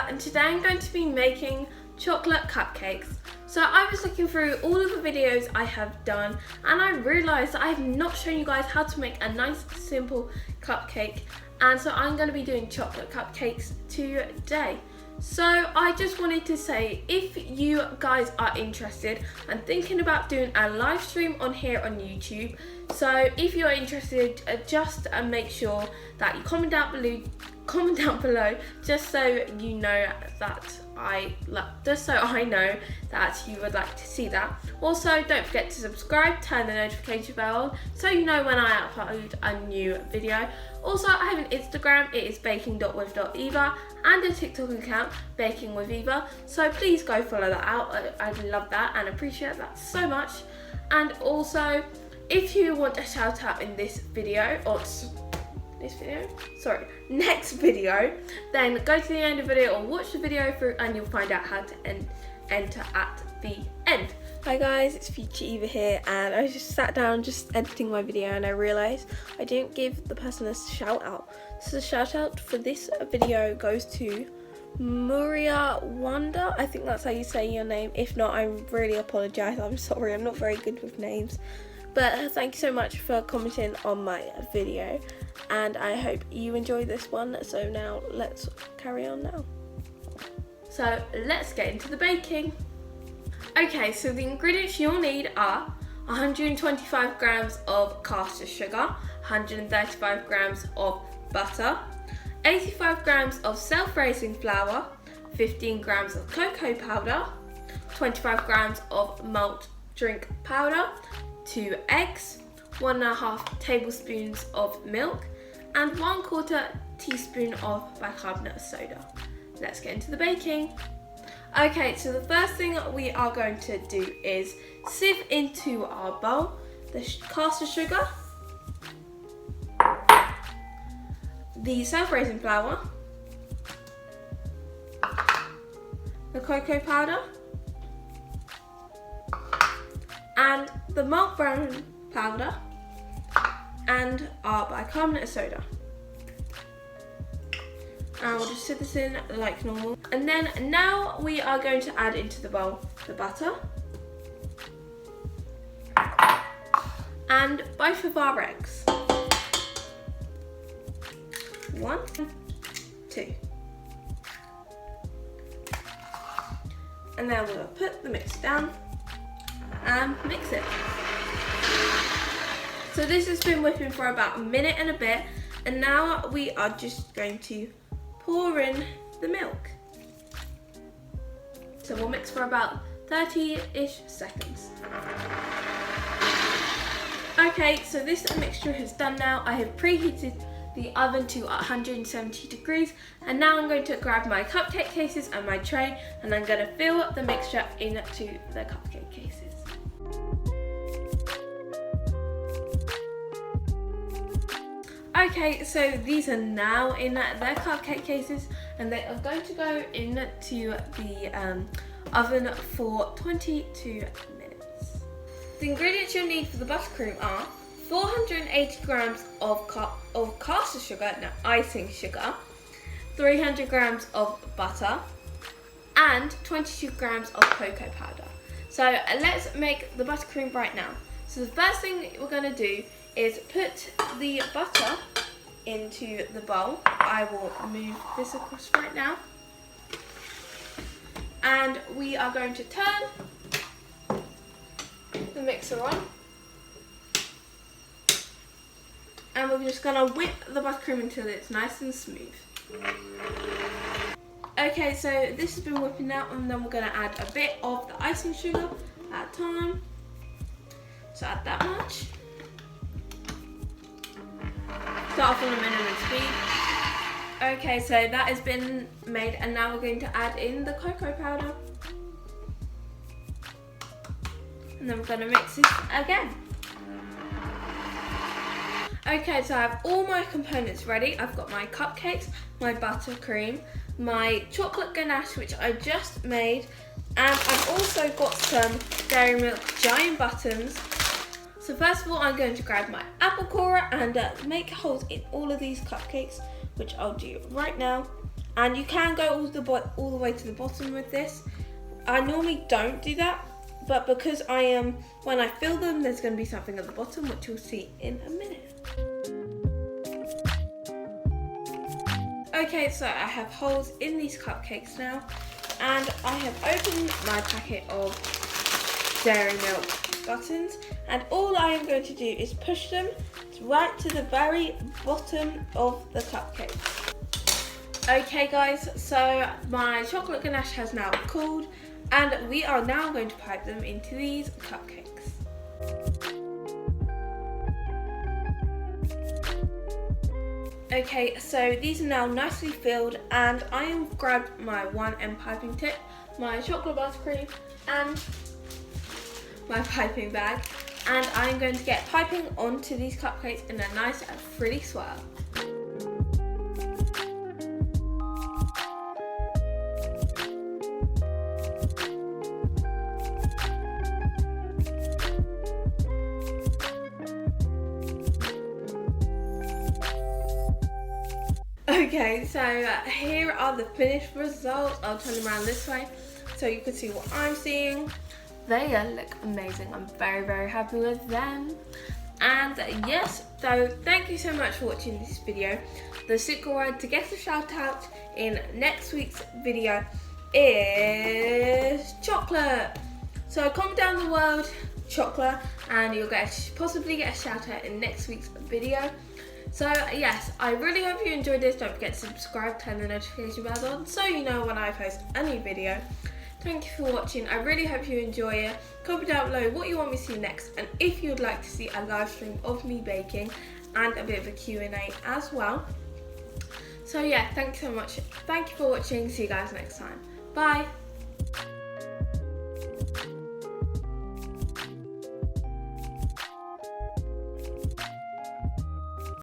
and today I'm going to be making chocolate cupcakes. So I was looking through all of the videos I have done and I realised that I have not shown you guys how to make a nice simple cupcake, and so I'm going to be doing chocolate cupcakes today. So I just wanted to say, if you guys are interested, I'm thinking about doing a live stream on here on YouTube. So if you're interested, just make sure that you comment down below, just so you know that I know that you would like to see that. Also, don't forget to subscribe, turn the notification bell on so you know when I upload a new video. Also, I have an Instagram, it is baking.with.eva, and a TikTok account, Baking with Eva. So please go follow that out. I'd love that and appreciate that so much. And also, if you want a shout out in this video, or next video, then go to the end of the video or watch the video through and you'll find out how to enter at the end. Hi guys, it's Future Eva here, and I just sat down just editing my video and I realised I didn't give the person a shout out. So the shout out for this video goes to Muria Wanda. I think that's how you say your name. If not, I really apologise. I'm sorry, I'm not very good with names. But thank you so much for commenting on my video, and I hope you enjoy this one. So now let's carry on now. So let's get into the baking. Okay, so the ingredients you'll need are 125 grams of caster sugar, 135 grams of butter, 85 grams of self-raising flour, 15 grams of cocoa powder, 25 grams of malt drink powder, 2 eggs, 1.5 tablespoons of milk, and 1/4 teaspoon of bicarbonate of soda. Let's get into the baking. Okay, so the first thing we are going to do is sieve into our bowl the caster sugar, the self-raising flour, the cocoa powder, and the malt brown powder, and our bicarbonate of soda. And we'll just sieve this in like normal. And then now we are going to add into the bowl the butter and both of our eggs. 1, 2. And then we'll put the mix down and mix it. So this has been whipping for about a minute and a bit, and now we are just going to pour in the milk. So we'll mix for about 30-ish seconds. Okay, so this mixture is done now. I have preheated the oven to 170 degrees, and now I'm going to grab my cupcake cases and my tray, and I'm going to fill the mixture into the cupcake cases. Okay, so these are now in their cupcake cases, and they are going to go into the oven for 22 minutes. The ingredients you'll need for the buttercream are 480 grams of caster sugar, no, icing sugar, 300 grams of butter, and 22 grams of cocoa powder. So let's make the buttercream right now. So the first thing we're going to do is put the butter into the bowl. I will move this across right now. And we are going to turn the mixer on. And we're just going to whip the buttercream until it's nice and smooth. Okay, so this has been whipping out, and then we're going to add a bit of the icing sugar at a time. So add that much. Start off on a minimum speed. Okay, so that has been made, and now we're going to add in the cocoa powder. And then we're going to mix this again. Okay, so I have all my components ready. I've got my cupcakes, my buttercream, my chocolate ganache, which I just made, and I've also got some dairy milk giant buttons. So first of all, I'm going to grab my apple corer and make holes in all of these cupcakes, which I'll do right now. and you can go all the way to the bottom with this. I normally don't do that, but because when I fill them, there's going to be something at the bottom, which you'll see in a minute. Okay, so I have holes in these cupcakes now, and I have opened my packet of dairy milk buttons, and all I am going to do is push them right to the very bottom of the cupcake. Okay guys, so my chocolate ganache has now cooled, and we are now going to pipe them into these cupcakes. Okay, so these are now nicely filled, and I have grabbed my 1M piping tip, my chocolate buttercream, and my piping bag, and I'm going to get piping onto these cupcakes in a nice and pretty swirl. Okay, so here are the finished results. I'll turn them around this way so you can see what I'm seeing. They look amazing. I'm very, very happy with them. And yes, so thank you so much for watching this video. The secret word to get a shout out in next week's video is chocolate. So comment down the word chocolate and you'll possibly get a shout out in next week's video. So yes, I really hope you enjoyed this. Don't forget to subscribe, turn the notification bell on so you know when I post a new video. Thank you for watching. I really hope you enjoy it. Comment down below what you want me to see next, and if you would like to see a live stream of me baking and a bit of a Q&A as well. So yeah, thank you so much. Thank you for watching. See you guys next time. Bye.